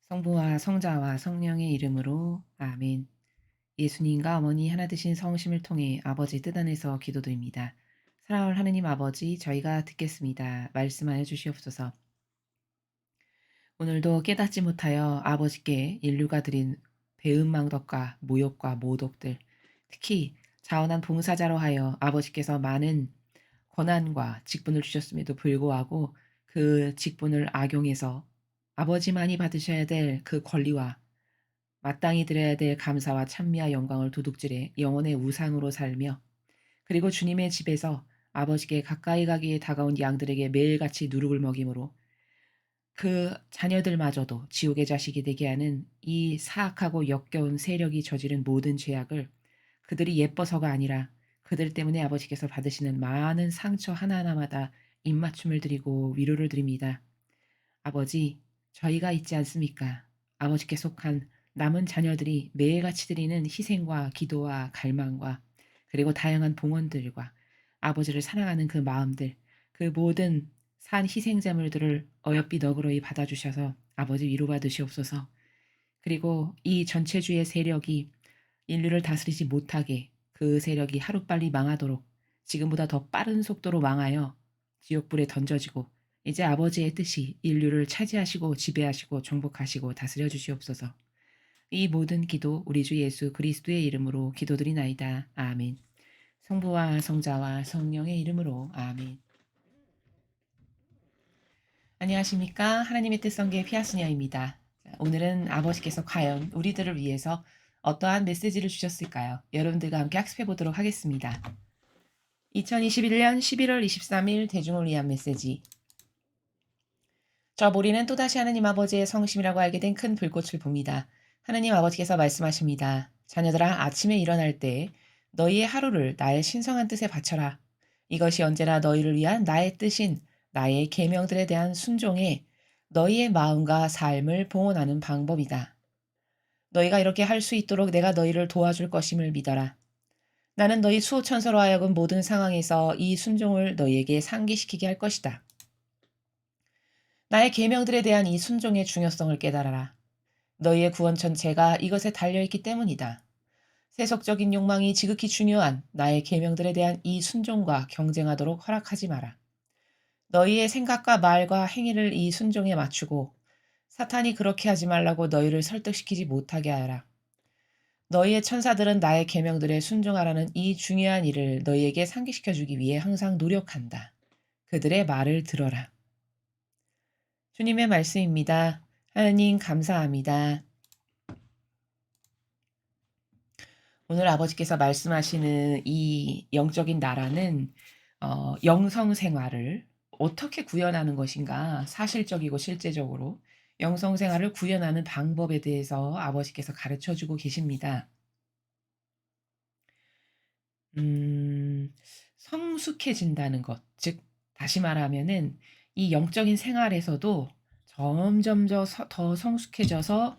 성부와 성자와 성령의 이름으로 아멘. 예수님과 어머니 하나 되신 성심을 통해 아버지 뜻 안에서 기도드립니다. 사랑하는 하느님 아버지, 저희가 듣겠습니다. 말씀하여 주시옵소서. 오늘도 깨닫지 못하여 아버지께 인류가 드린 배은망덕과 모욕과 모독들, 특히 자원한 봉사자로 하여 아버지께서 많은 권한과 직분을 주셨음에도 불구하고 그 직분을 악용해서 아버지만이 받으셔야 될 그 권리와 마땅히 드려야 될 감사와 찬미와 영광을 도둑질해 영혼의 우상으로 살며, 그리고 주님의 집에서 아버지께 가까이 가기에 다가온 양들에게 매일같이 누룩을 먹임으로 그 자녀들마저도 지옥의 자식이 되게 하는 이 사악하고 역겨운 세력이 저지른 모든 죄악을 그들이 예뻐서가 아니라 그들 때문에 아버지께서 받으시는 많은 상처 하나하나마다 입맞춤을 드리고 위로를 드립니다. 아버지, 저희가 있지 않습니까? 아버지께 속한 남은 자녀들이 매일같이 드리는 희생과 기도와 갈망과 그리고 다양한 봉헌들과 아버지를 사랑하는 그 마음들, 그 모든 산 희생제물들을 어여삐 너그러이 받아주셔서 아버지 위로받으시옵소서. 그리고 이 전체주의 세력이 인류를 다스리지 못하게, 그 세력이 하루빨리 망하도록 지금보다 더 빠른 속도로 망하여 지옥불에 던져지고 이제 아버지의 뜻이 인류를 차지하시고 지배하시고 정복하시고 다스려 주시옵소서. 이 모든 기도 우리 주 예수 그리스도의 이름으로 기도드리나이다. 아멘. 성부와 성자와 성령의 이름으로 아멘. 안녕하십니까? 하나님의 뜻 성계 피아스녀입니다. 오늘은 아버지께서 과연 우리들을 위해서 어떠한 메시지를 주셨을까요? 여러분들과 함께 학습해 보도록 하겠습니다. 2021년 11월 23일 대중을 위한 메시지. 저 모리는 또다시 하느님 아버지의 성심이라고 알게 된 큰 불꽃을 봅니다. 하느님 아버지께서 말씀하십니다. 자녀들아, 아침에 일어날 때 너희의 하루를 나의 신성한 뜻에 바쳐라. 이것이 언제나 너희를 위한 나의 뜻인 나의 계명들에 대한 순종에 너희의 마음과 삶을 봉헌하는 방법이다. 너희가 이렇게 할 수 있도록 내가 너희를 도와줄 것임을 믿어라. 나는 너희 수호천사로 하여금 모든 상황에서 이 순종을 너희에게 상기시키게 할 것이다. 나의 계명들에 대한 이 순종의 중요성을 깨달아라. 너희의 구원 전체가 이것에 달려있기 때문이다. 세속적인 욕망이 지극히 중요한 나의 계명들에 대한 이 순종과 경쟁하도록 허락하지 마라. 너희의 생각과 말과 행위를 이 순종에 맞추고 사탄이 그렇게 하지 말라고 너희를 설득시키지 못하게 하여라. 너희의 천사들은 나의 계명들에 순종하라는 이 중요한 일을 너희에게 상기시켜주기 위해 항상 노력한다. 그들의 말을 들어라. 주님의 말씀입니다. 하나님 감사합니다. 오늘 아버지께서 말씀하시는 이 영적인 나라는 영성 생활을 어떻게 구현하는 것인가, 사실적이고 실제적으로 영성 생활을 구현하는 방법에 대해서 아버지께서 가르쳐 주고 계십니다. 음, 성숙해진다는 것, 즉 다시 말하면은 이 영적인 생활에서도 점점 더 성숙해져서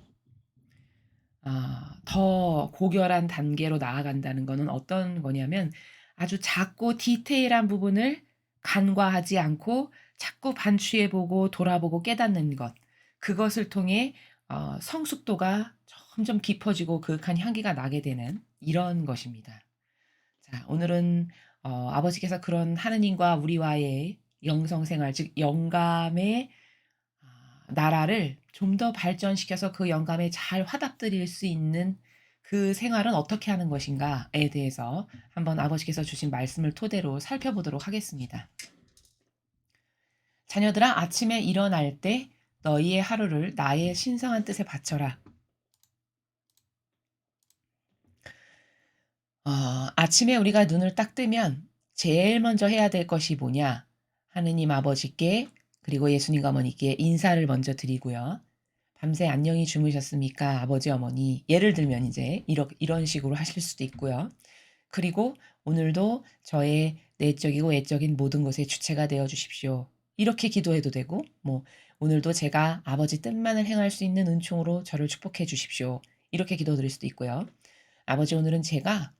더 고결한 단계로 나아간다는 거는 어떤 거냐면, 아주 작고 디테일한 부분을 간과하지 않고 자꾸 반추해 보고 돌아보고 깨닫는 것. 그것을 통해 성숙도가 점점 깊어지고 그윽한 향기가 나게 되는 이런 것입니다. 자, 오늘은 아버지께서 그런 하느님과 우리와의 영성 생활, 즉 영감의 나라를 좀 더 발전시켜서 그 영감에 잘 화답드릴 수 있는 그 생활은 어떻게 하는 것인가에 대해서 한번 아버지께서 주신 말씀을 토대로 살펴보도록 하겠습니다. 자녀들아, 아침에 일어날 때 너희의 하루를 나의 신성한 뜻에 바쳐라. 아침에 우리가 눈을 딱 뜨면 제일 먼저 해야 될 것이 뭐냐? 하느님 아버지께, 그리고 예수님과 어머니께 인사를 먼저 드리고요. 밤새 안녕히 주무셨습니까? 아버지, 어머니. 예를 들면 이제 이런 식으로 하실 수도 있고요. 그리고 오늘도 저의 내적이고 외적인 모든 것의 주체가 되어 주십시오. 이렇게 기도해도 되고, 오늘도 제가 아버지 뜻만을 행할 수 있는 은총으로 저를 축복해 주십시오. 이렇게 기도드릴 수도 있고요. 아버지, 오늘은 제가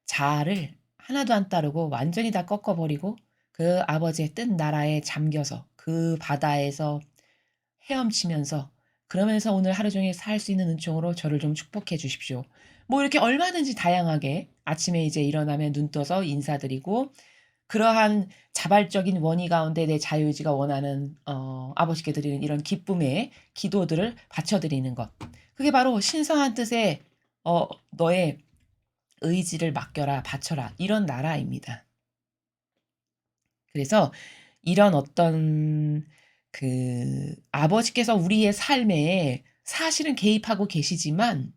자아를 하나도 안 따르고 완전히 다 꺾어버리고 그 아버지의 뜻 나라에 잠겨서 그 바다에서 헤엄치면서 그러면서 오늘 하루 종일 살 수 있는 은총으로 저를 좀 축복해 주십시오. 뭐 이렇게 얼마든지 다양하게 아침에 이제 일어나면 눈 떠서 인사드리고 그러한 자발적인 원의 가운데 내 자유의지가 원하는 아버지께 드리는 이런 기쁨의 기도들을 바쳐 드리는 것. 그게 바로 신성한 뜻의 너의 의지를 맡겨라 바쳐라 이런 나라입니다. 그래서 이런 어떤 아버지께서 우리의 삶에 사실은 개입하고 계시지만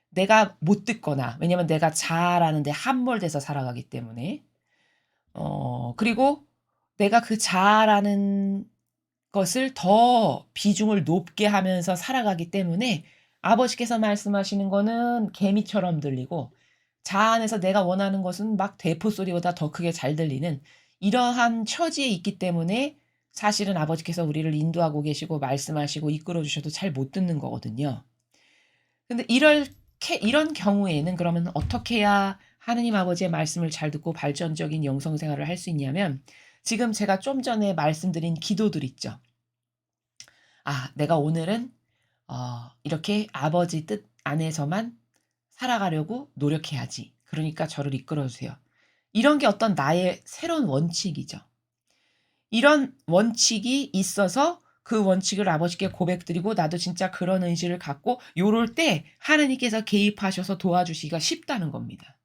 내가 못 듣거나 왜냐면 내가 자아라는 데 함몰돼서 살아가기 때문에 그리고 내가 그 자아라는 것을 더 비중을 높게 하면서 살아가기 때문에 아버지께서 말씀하시는 거는 개미처럼 들리고 자아 안에서 내가 원하는 것은 막 대포 소리보다 더 크게 잘 들리는 이러한 처지에 있기 때문에 사실은 아버지께서 우리를 인도하고 계시고 말씀하시고 이끌어 주셔도 잘 못 듣는 거거든요. 근데 이런 경우에는 그러면 어떻게 해야 하느님 아버지의 말씀을 잘 듣고 발전적인 영성 생활을 할 수 있냐면 지금 제가 좀 전에 말씀드린 기도들 있죠. 내가 오늘은 이렇게 아버지 뜻 안에서만 살아가려고 노력해야지. 그러니까 저를 이끌어 주세요. 이런 게 어떤 나의 새로운 원칙이죠. 이런 원칙이 있어서 그 원칙을 아버지께 고백드리고 나도 진짜 그런 의지를 갖고 요럴 때 하나님께서 개입하셔서 도와주시기가 쉽다는 겁니다.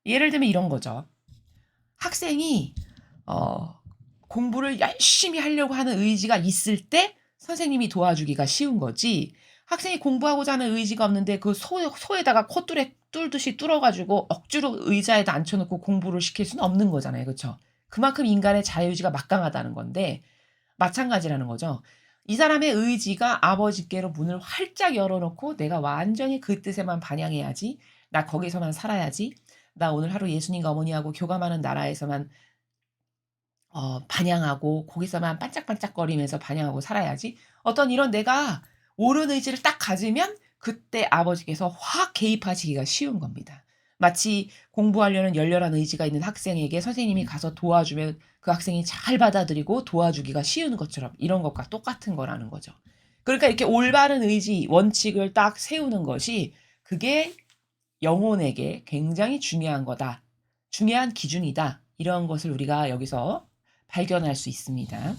예를 들면 이런 거죠. 학생이 공부를 열심히 하려고 하는 의지가 있을 때 선생님이 도와주기가 쉬운 거지. 학생이 공부하고자 하는 의지가 없는데 그 소에다가 콧뚜레 뚫듯이 뚫어가지고 억지로 의자에다 앉혀놓고 공부를 시킬 수는 없는 거잖아요. 그렇죠? 그만큼 인간의 자유의지가 막강하다는 건데 마찬가지라는 거죠. 이 사람의 의지가 아버지께로 문을 활짝 열어놓고 내가 완전히 그 뜻에만 반영해야지. 나 거기서만 살아야지. 나 오늘 하루 예수님과 어머니하고 교감하는 나라에서만 반향하고 거기서만 반짝반짝거리면서 반향하고 살아야지. 어떤 이런 내가 옳은 의지를 딱 가지면 그때 아버지께서 확 개입하시기가 쉬운 겁니다. 마치 공부하려는 열렬한 의지가 있는 학생에게 선생님이 가서 도와주면 그 학생이 잘 받아들이고 도와주기가 쉬운 것처럼 이런 것과 똑같은 거라는 거죠. 그러니까 이렇게 올바른 의지, 원칙을 딱 세우는 것이 그게 영혼에게 굉장히 중요한 거다. 중요한 기준이다. 이런 것을 우리가 여기서 발견할 수 있습니다.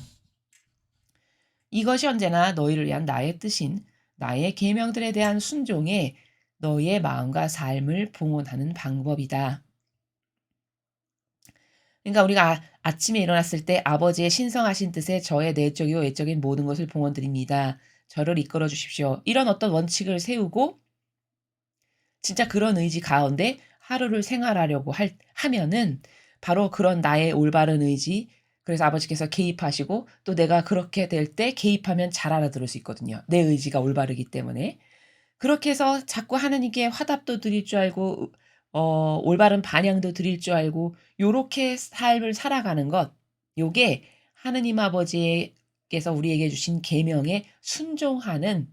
이것이 언제나 너희를 위한 나의 뜻인 나의 계명들에 대한 순종에 너희의 마음과 삶을 봉헌하는 방법이다. 그러니까 우리가 아침에 일어났을 때 아버지의 신성하신 뜻에 저의 내적이고 외적인 모든 것을 봉헌드립니다. 저를 이끌어 주십시오. 이런 어떤 원칙을 세우고 진짜 그런 의지 가운데 하루를 생활하려고 하면은 바로 그런 나의 올바른 의지 그래서 아버지께서 개입하시고 또 내가 그렇게 될 때 개입하면 잘 알아들을 수 있거든요. 내 의지가 올바르기 때문에. 그렇게 해서 자꾸 하나님께 화답도 드릴 줄 알고 올바른 반향도 드릴 줄 알고 요렇게 삶을 살아가는 것 요게 하느님 아버지께서 우리에게 주신 계명에 순종하는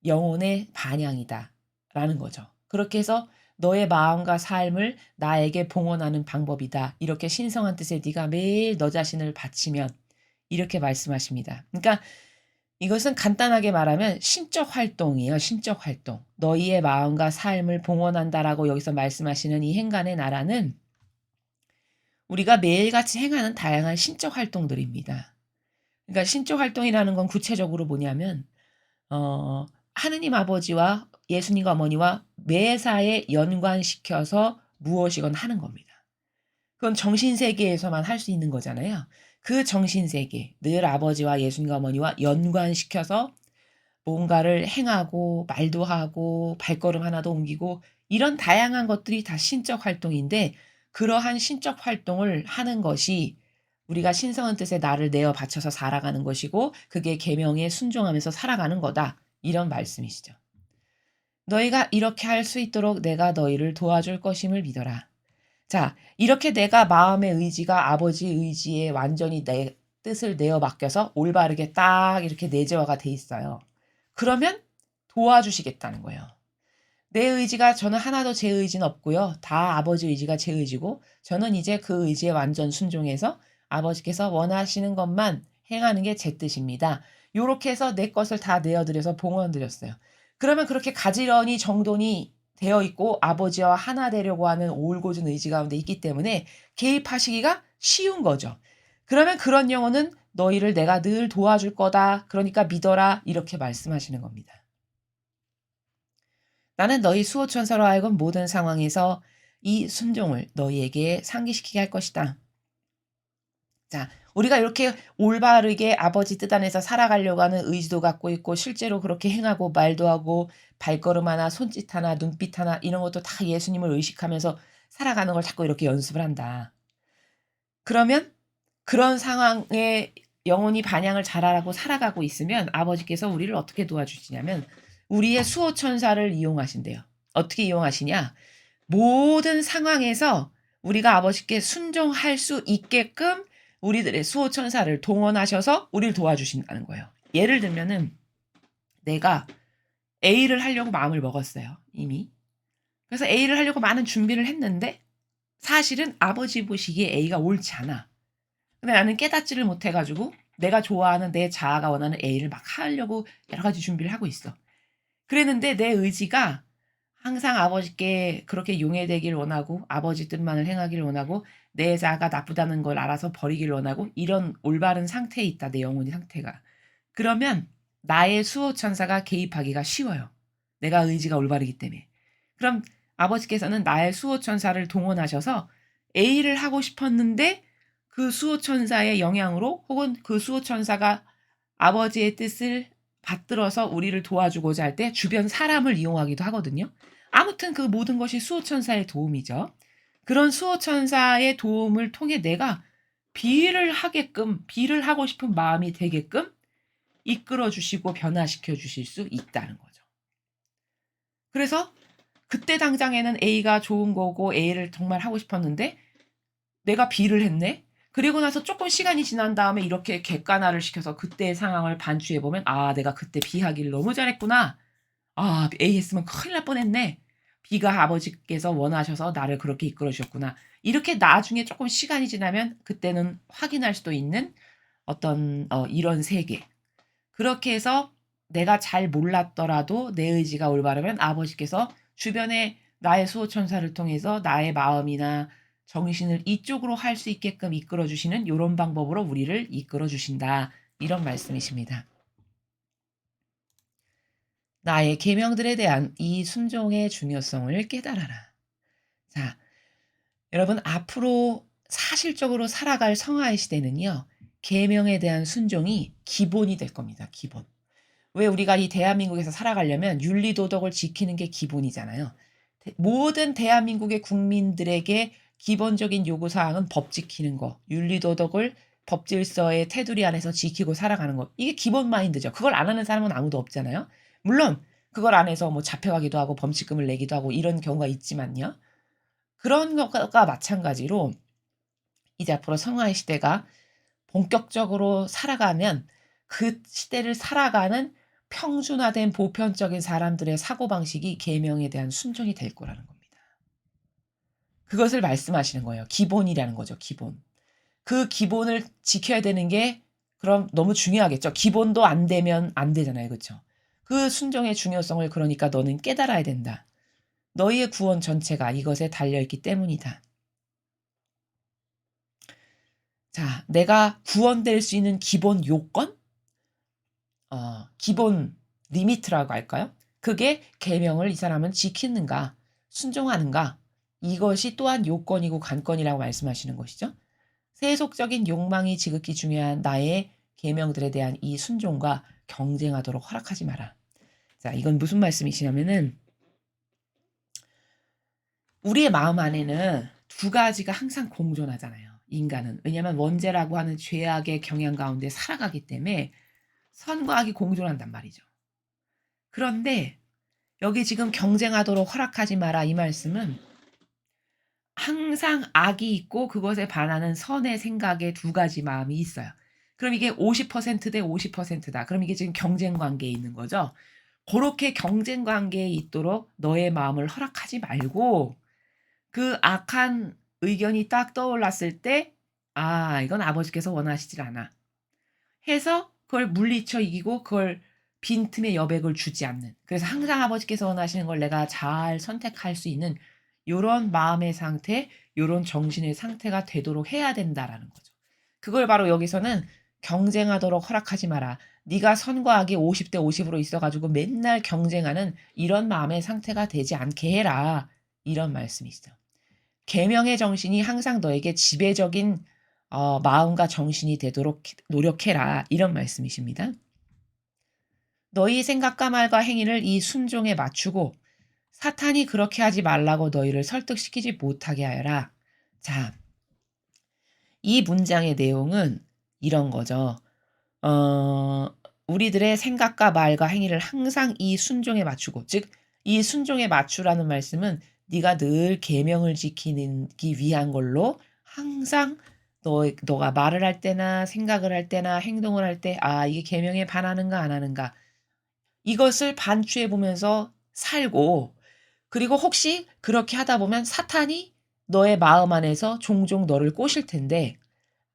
영혼의 반향이다라는 거죠. 그렇게 해서 너의 마음과 삶을 나에게 봉헌하는 방법이다. 이렇게 신성한 뜻에 네가 매일 너 자신을 바치면 이렇게 말씀하십니다. 그러니까 이것은 간단하게 말하면 신적 활동이에요. 신적 활동. 너희의 마음과 삶을 봉헌한다라고 여기서 말씀하시는 이 행간의 나라는 우리가 매일같이 행하는 다양한 신적 활동들입니다. 그러니까 신적 활동이라는 건 구체적으로 뭐냐면 하느님 아버지와 예수님과 어머니와 매사에 연관시켜서 무엇이건 하는 겁니다. 그건 정신세계에서만 할 수 있는 거잖아요. 그 정신세계, 늘 아버지와 예수님과 어머니와 연관시켜서 뭔가를 행하고 말도 하고 발걸음 하나도 옮기고 이런 다양한 것들이 다 신적 활동인데 그러한 신적 활동을 하는 것이 우리가 신성한 뜻에 나를 내어 바쳐서 살아가는 것이고 그게 계명에 순종하면서 살아가는 거다. 이런 말씀이시죠. 너희가 이렇게 할 수 있도록 내가 너희를 도와줄 것임을 믿어라. 자, 이렇게 내가 마음의 의지가 아버지 의지에 완전히 내 뜻을 내어 맡겨서 올바르게 딱 이렇게 내재화가 돼 있어요. 그러면 도와주시겠다는 거예요. 내 의지가 저는 하나도 제 의지는 없고요. 다 아버지 의지가 제 의지고 저는 이제 그 의지에 완전 순종해서 아버지께서 원하시는 것만 행하는 게 제 뜻입니다. 요렇게 해서 내 것을 다 내어 드려서 봉헌 드렸어요. 그러면 그렇게 가지런히 정돈이 되어 있고 아버지와 하나 되려고 하는 올곧은 의지 가운데 있기 때문에 개입하시기가 쉬운 거죠. 그러면 그런 영혼은 "너희를 내가 늘 도와줄 거다. 그러니까 믿어라." 이렇게 말씀하시는 겁니다. "나는 너희 수호천사로 하여금 모든 상황에서 이 순종을 너희에게 상기시키게 할 것이다." 자, 우리가 이렇게 올바르게 아버지 뜻 안에서 살아가려고 하는 의지도 갖고 있고 실제로 그렇게 행하고 말도 하고 발걸음 하나 손짓 하나 눈빛 하나 이런 것도 다 예수님을 의식하면서 살아가는 걸 자꾸 이렇게 연습을 한다. 그러면 그런 상황에 영혼이 반향을 잘하라고 살아가고 있으면 아버지께서 우리를 어떻게 도와주시냐면 우리의 수호천사를 이용하신대요. 어떻게 이용하시냐? 모든 상황에서 우리가 아버지께 순종할 수 있게끔 우리들의 수호천사를 동원하셔서 우리를 도와주신다는 거예요. 예를 들면은 내가 A를 하려고 마음을 먹었어요, 이미. 그래서 A를 하려고 많은 준비를 했는데 사실은 아버지 보시기에 A가 옳지 않아. 근데 나는 깨닫지를 못해 가지고 내가 좋아하는 내 자아가 원하는 A를 막 하려고 여러 가지 준비를 하고 있어. 그랬는데 내 의지가 항상 아버지께 그렇게 용해되길 원하고 아버지 뜻만을 행하기를 원하고 내 자아가 나쁘다는 걸 알아서 버리기를 원하고 이런 올바른 상태에 있다, 내 영혼의 상태가. 그러면 나의 수호천사가 개입하기가 쉬워요. 내가 의지가 올바르기 때문에. 그럼 아버지께서는 나의 수호천사를 동원하셔서 A를 하고 싶었는데 그 수호천사의 영향으로 혹은 그 수호천사가 아버지의 뜻을 받들어서 우리를 도와주고자 할 때 주변 사람을 이용하기도 하거든요. 아무튼 그 모든 것이 수호천사의 도움이죠. 그런 수호천사의 도움을 통해 내가 비를 하고 싶은 마음이 되게끔 이끌어 주시고 변화시켜 주실 수 있다는 거죠. 그래서 그때 당장에는 A가 좋은 거고 A를 정말 하고 싶었는데 내가 B를 했네. 그리고 나서 조금 시간이 지난 다음에 이렇게 객관화를 시켜서 그때의 상황을 반추해 보면 '아 내가 그때 B 하기를 너무 잘했구나. 아 A 했으면 큰일 날 뻔했네. B가 아버지께서 원하셔서 나를 그렇게 이끌어 주셨구나.' 이렇게 나중에 조금 시간이 지나면 그때는 확인할 수도 있는 어떤 이런 세계. 그렇게 해서 내가 잘 몰랐더라도 내 의지가 올바르면 아버지께서 주변에 나의 수호천사를 통해서 나의 마음이나 정신을 이쪽으로 할 수 있게끔 이끌어 주시는 요런 방법으로 우리를 이끌어 주신다. 이런 말씀이십니다. 나의 계명들에 대한 이 순종의 중요성을 깨달아라. 자, 여러분 앞으로 사실적으로 살아갈 성화의 시대는요. 계명에 대한 순종이 기본이 될 겁니다. 기본. 왜 우리가 이 대한민국에서 살아가려면 윤리 도덕을 지키는 게 기본이잖아요. 모든 대한민국의 국민들에게 기본적인 요구 사항은 법 지키는 거, 윤리 도덕을 법 질서의 테두리 안에서 지키고 살아가는 거. 이게 기본 마인드죠. 그걸 안 하는 사람은 아무도 없잖아요. 물론 그걸 안 해서 뭐 잡혀가기도 하고 범칙금을 내기도 하고 이런 경우가 있지만요. 그런 것과 마찬가지로 이제 앞으로 성화의 시대가 본격적으로 살아가면 그 시대를 살아가는 평준화된 보편적인 사람들의 사고방식이 계명에 대한 순종이 될 거라는 겁니다. 그것을 말씀하시는 거예요. 기본이라는 거죠, 기본. 그 기본을 지켜야 되는 게 그럼 너무 중요하겠죠. 기본도 안 되면 안 되잖아요. 그쵸? 그 순종의 중요성을 그러니까 너는 깨달아야 된다. 너희의 구원 전체가 이것에 달려있기 때문이다. 자, 내가 구원될 수 있는 기본 요건? 기본 리미트라고 할까요? 그게 계명을 이 사람은 지키는가, 순종하는가, 이것이 또한 요건이고 관건이라고 말씀하시는 것이죠. 세속적인 욕망이 지극히 중요한 나의 계명들에 대한 이 순종과 경쟁하도록 허락하지 마라. 자, 이건 무슨 말씀이시냐면은 우리의 마음 안에는 두 가지가 항상 공존하잖아요. 인간은. 왜냐하면 원죄라고 하는 죄악의 경향 가운데 살아가기 때문에 선과 악이 공존한단 말이죠. 그런데 여기 지금 "경쟁하도록 허락하지 마라." 이 말씀은 항상 악이 있고 그것에 반하는 선의 생각의 두 가지 마음이 있어요. 그럼 이게 50%대 50%다. 그럼 이게 지금 경쟁 관계에 있는 거죠. 고렇게 경쟁 관계에 있도록 너의 마음을 허락하지 말고 그 악한 의견이 딱 떠올랐을 때 '아 이건 아버지께서 원하시질 않아.' 해서 그걸 물리쳐 이기고 그걸 빈틈의 여백을 주지 않는. 그래서 항상 아버지께서 원하시는 걸 내가 잘 선택할 수 있는 요런 마음의 상태, 요런 정신의 상태가 되도록 해야 된다라는 거죠. 그걸 바로 여기서는 "경쟁하도록 허락하지 마라. 네가 선과 악이 50대 50 으로 있어 가지고 맨날 경쟁하는 이런 마음의 상태가 되지 않게 해라." 이런 말씀이시죠. 계명의 정신이 항상 너에게 지배적인 마음과 정신이 되도록 노력해라. 이런 말씀이십니다. 너희 생각과 말과 행위를 이 순종에 맞추고 사탄이 그렇게 하지 말라고 너희를 설득시키지 못하게 하여라. 자, 이 문장의 내용은 이런 거죠. 어, 우리들의 생각과 말과 행위를 항상 이 순종에 맞추고, 즉, 이 순종에 맞추라는 말씀은 네가 늘 계명을 지키기 위한 걸로 항상 너가 말을 할 때나 생각을 할 때나 행동을 할 때, 아, 이게 계명에 반하는가 안 하는가, 이것을 반추해 보면서 살고, 그리고 혹시 그렇게 하다 보면 사탄이 너의 마음 안에서 종종 너를 꼬실 텐데,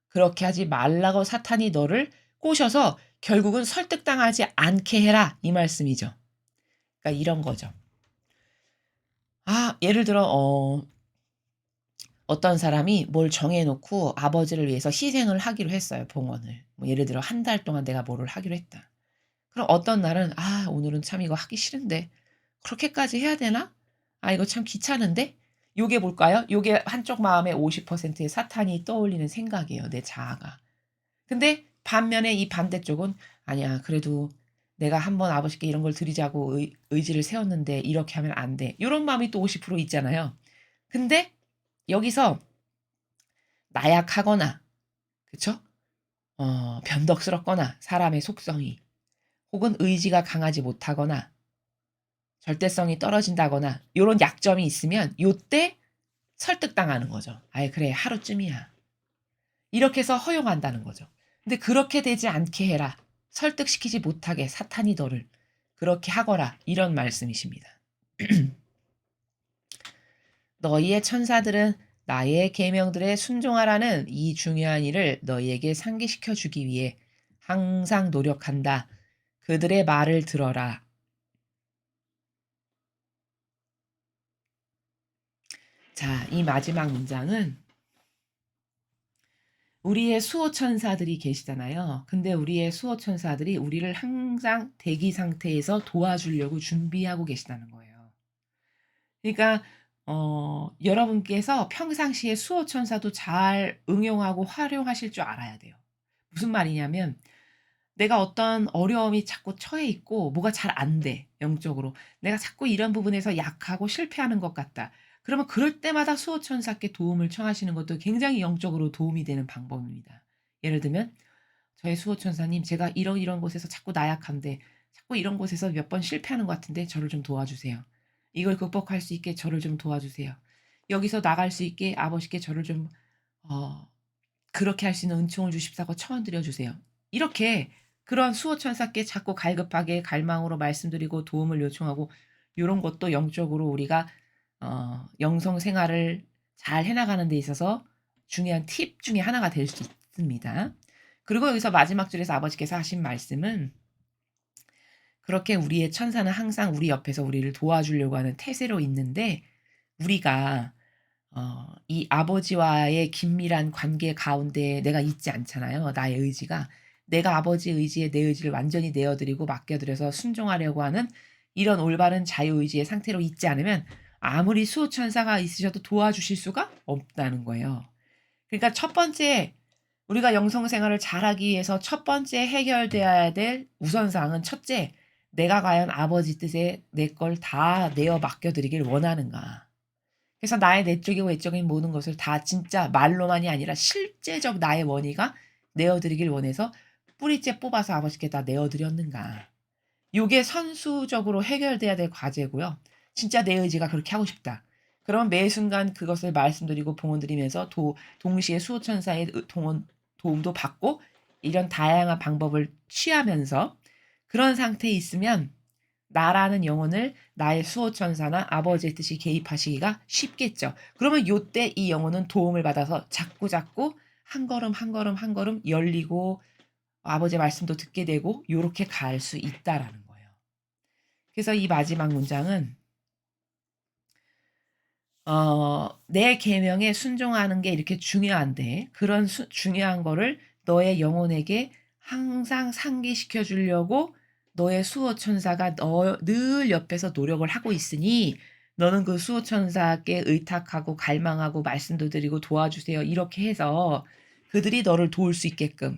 그렇게 하지 말라고 사탄이 너를 꼬셔서 결국은 설득당하지 않게 해라, 이 말씀이죠. 그러니까 이런 거죠. 예를 들어 어떤 사람이 뭘 정해 놓고 아버지를 위해서 희생을 하기로 했어요, 봉헌을. 뭐 예를 들어 한 달 동안 내가 뭐를 하기로 했다. 그럼 어떤 날은 '아 오늘은 참 이거 하기 싫은데 그렇게까지 해야 되나? 아 이거 참 귀찮은데?' 요게 뭘까요? 요게 한쪽 마음의 50%의 사탄이 떠올리는 생각이에요, 내 자아가. 근데 반면에 이 반대쪽은 '아니야. 그래도 내가 한번 아버지께 이런 걸 드리자고 의지를 세웠는데 이렇게 하면 안 돼.' 요런 마음이 또 50% 있잖아요. 근데 여기서 나약하거나, 그쵸? 변덕스럽거나 사람의 속성이, 혹은 의지가 강하지 못하거나 절대성이 떨어진다거나 요런 약점이 있으면 요때 설득당하는 거죠. '아이 그래 하루쯤이야.' 이렇게 해서 허용한다는 거죠. 근데 "그렇게 되지 않게 해라. 설득시키지 못하게 사탄이 너를 그렇게 하거라." 이런 말씀이십니다. "너희의 천사들은 나의 계명들에 순종하라는 이 중요한 일을 너희에게 상기시켜 주기 위해 항상 노력한다. 그들의 말을 들어라." 자, 이 마지막 문장은 우리의 수호 천사들이 계시잖아요. 근데 우리의 수호 천사들이 우리를 항상 대기 상태에서 도와주려고 준비하고 계시다는 거예요. 그러니까 여러분께서 평상시에 수호 천사도 잘 응용하고 활용하실 줄 알아야 돼요. 무슨 말이냐면 내가 어떤 어려움이 자꾸 처해 있고 뭐가 잘 안 돼, 영적으로. 내가 자꾸 이런 부분에서 약하고 실패하는 것 같다. 그러면 그럴 때마다 수호천사께 도움을 청하시는 것도 굉장히 영적으로 도움이 되는 방법입니다. 예를 들면 "저의 수호천사님, 제가 이런 곳에서 자꾸 나약한데 자꾸 이런 곳에서 몇 번 실패하는 것 같은데 저를 좀 도와주세요. 이걸 극복할 수 있게 저를 좀 도와주세요. 여기서 나갈 수 있게 아버지께 저를 좀 어 그렇게 할 수 있는 은총을 주십사고 청원 드려 주세요." 이렇게 그런 수호천사께 자꾸 갈급하게 갈망으로 말씀드리고 도움을 요청하고, 요런 것도 영적으로 우리가 영성 생활을 잘 해 나가는 데 있어서 중요한 팁 중에 하나가 될 수 있습니다. 그리고 여기서 마지막 줄에서 아버지께서 하신 말씀은 그렇게 우리의 천사는 항상 우리 옆에서 우리를 도와주려고 하는 태세로 있는데, 우리가 이 아버지와의 긴밀한 관계 가운데 내가 있지 않잖아요, 나의 의지가. 내가 아버지 의지에 내 의지를 완전히 내어 드리고 맡겨 드려서 순종하려고 하는 이런 올바른 자유의지의 상태로 있지 않으면 아무리 수호천사가 있으셔도 도와주실 수가 없다는 거예요. 그러니까 첫 번째, 우리가 영성 생활을 잘하기 위해서 첫 번째 해결돼야 될 우선사항은, 첫째, 내가 과연 아버지 뜻에 내 걸 다 내어 맡겨 드리길 원하는가. 그래서 나의 내적이고 외적인 모든 것을 다 진짜 말로만이 아니라 실제적 나의 원의가 내어 드리길 원해서 뿌리째 뽑아서 아버지께 다 내어 드렸는가. 요게 선수적으로 해결돼야 될 과제고요. 진짜 내 의지가 그렇게 하고 싶다. 그럼 매 순간 그것을 말씀드리고 봉헌드리면서 동시에 수호천사의 도움도 받고 이런 다양한 방법을 취하면서 그런 상태에 있으면 나라는 영혼을 나의 수호천사나 아버지의 뜻이 개입하시기가 쉽겠죠. 그러면 요때 이 영혼은 도움을 받아서 자꾸자꾸 한 걸음 한 걸음 한 걸음 열리고 아버지의 말씀도 듣게 되고 요렇게 갈 수 있다라는 거예요. 그래서 이 마지막 문장은 내 계명에 순종하는 게 이렇게 중요한데 그런 중요한 거를 너의 영혼에게 항상 상기시켜 주려고 너의 수호천사가 너 늘 옆에서 노력을 하고 있으니 너는 그 수호천사께 의탁하고 갈망하고 말씀도 드리고 도와주세요. 이렇게 해서 그들이 너를 도울 수 있게끔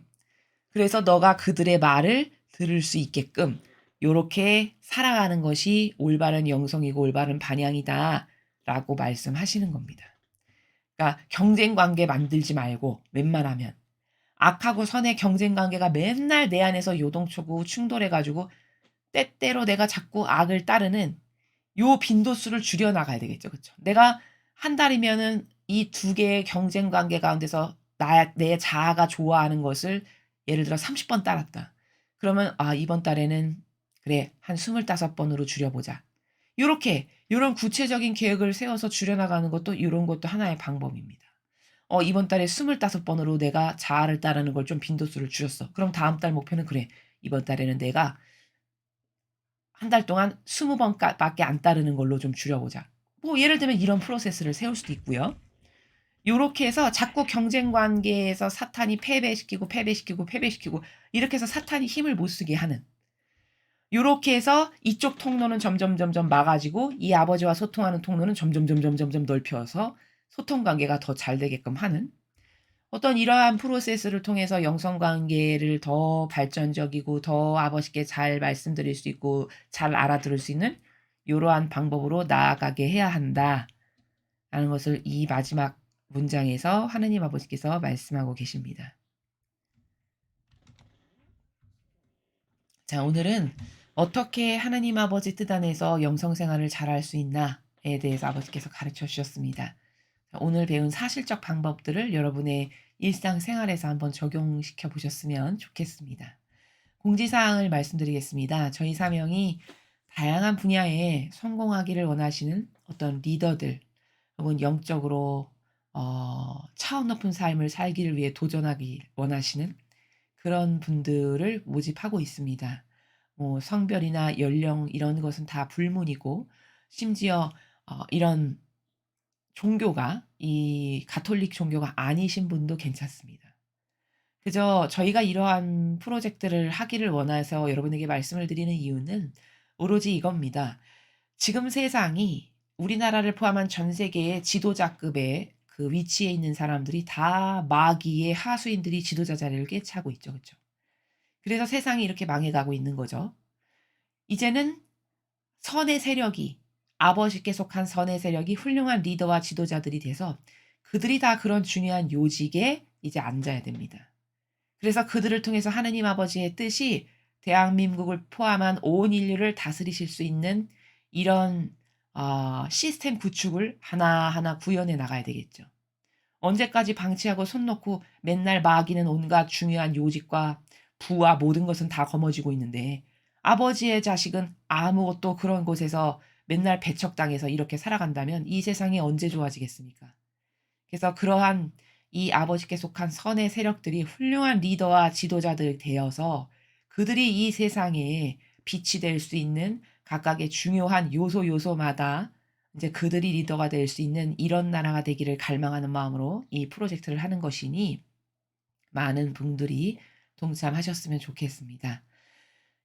그래서 너가 그들의 말을 들을 수 있게끔 요렇게 살아가는 것이 올바른 영성이고 올바른 방향이다라고 말씀하시는 겁니다. 그러니까 경쟁 관계 만들지 말고 웬만하면 악하고 선의 경쟁 관계가 맨날 내 안에서 요동치고 충돌해 가지고 때때로 내가 자꾸 악을 따르는 요 빈도수를 줄여 나가야 되겠죠. 그쵸? 내가 한 달이면은 이 두 개의 경쟁 관계 가운데서 내 자아가 좋아하는 것을 예를 들어 30번 따랐다. 그러면 '아 이번 달에는 그래 한 25 번으로 줄여 보자.' 요렇게 요런 구체적인 계획을 세워서 줄여 나가는 것도 요런 것도 하나의 방법입니다. 이번 달에 25 번으로 내가 자아를 따르는 걸 좀 빈도수를 줄였어. 그럼 다음 달 목표는 '그래 이번 달에는 내가 한 달 동안 20 밖에 안 따르는 걸로 좀 줄여보자.' 뭐 예를 들면 이런 프로세스를 세울 수도 있고요. 요렇게 해서 자꾸 경쟁 관계에서 사탄이 패배시키고, 패배시키고, 패배시키고 이렇게 해서 사탄이 힘을 못 쓰게 하는 요렇게 해서 이쪽 통로는 점점 막아지고 이 아버지와 소통하는 통로는 점점 넓혀서 소통 관계가 더 잘 되게끔 하는 어떤 이러한 프로세스를 통해서 영성 관계를 더 발전적이고 더 아버지께 잘 말씀드릴 수 있고 잘 알아들을 수 있는 요러한 방법으로 나아가게 해야 한다라는 것을 이 마지막 문장에서 하느님 아버지께서 말씀하고 계십니다. 자, 오늘은 어떻게 하나님 아버지 뜻 안에서 영성 생활을 잘할 수 있나에 대해서 아버지께서 가르쳐 주셨습니다. 오늘 배운 사실적 방법들을 여러분의 일상생활에서 한번 적용시켜 보셨으면 좋겠습니다. 공지사항을 말씀드리겠습니다. 저희 사명이 다양한 분야에 성공하기를 원하시는 어떤 리더들 혹은 영적으로 차원 높은 삶을 살기를 위해 도전하기 원하시는 그런 분들을 모집하고 있습니다. 뭐 성별이나 연령 이런 것은 다 불문이고 심지어 이런 종교가 이 가톨릭 종교가 아니신 분도 괜찮습니다. 그저 저희가 이러한 프로젝트를 하기를 원해서 여러분에게 말씀을 드리는 이유는 오로지 이겁니다. 지금 세상이 우리나라를 포함한 전 세계의 지도자급의 그 위치에 있는 사람들이 다 마귀의 하수인들이 지도자 자리를 꿰차고 있죠. 그쵸? 그래서 세상이 이렇게 망해가고 있는 거죠. 이제는 선의 세력이 아버지께 속한 선의 세력이 훌륭한 리더와 지도자들이 돼서 그들이 다 그런 중요한 요직에 이제 앉아야 됩니다. 그래서 그들을 통해서 하느님 아버지의 뜻이 대한민국을 포함한 온 인류를 다스리실 수 있는 이런 시스템 구축을 하나하나 구현해 나가야 되겠죠. 언제까지 방치하고 손 놓고 맨날 마귀는 온갖 중요한 요직과 부와 모든 것은 다 거머쥐고 있는데 아버지의 자식은 아무것도 그런 곳에서 맨날 배척당해서 이렇게 살아간다면 이 세상이 언제 좋아지겠습니까? 그래서 그러한 이 아버지께 속한 선의 세력들이 훌륭한 리더와 지도자들이 되어서 그들이 이 세상에 빛이 될 수 있는 각각의 중요한 요소마다 이제 그들이 리더가 될 수 있는 이런 나라가 되기를 갈망하는 마음으로 이 프로젝트를 하는 것이니 많은 분들이 동참하셨으면 좋겠습니다.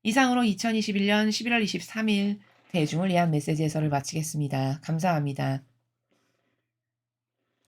이상으로 2021년 11월 23일 대중을 위한 메시지 해설을 마치겠습니다. 감사합니다.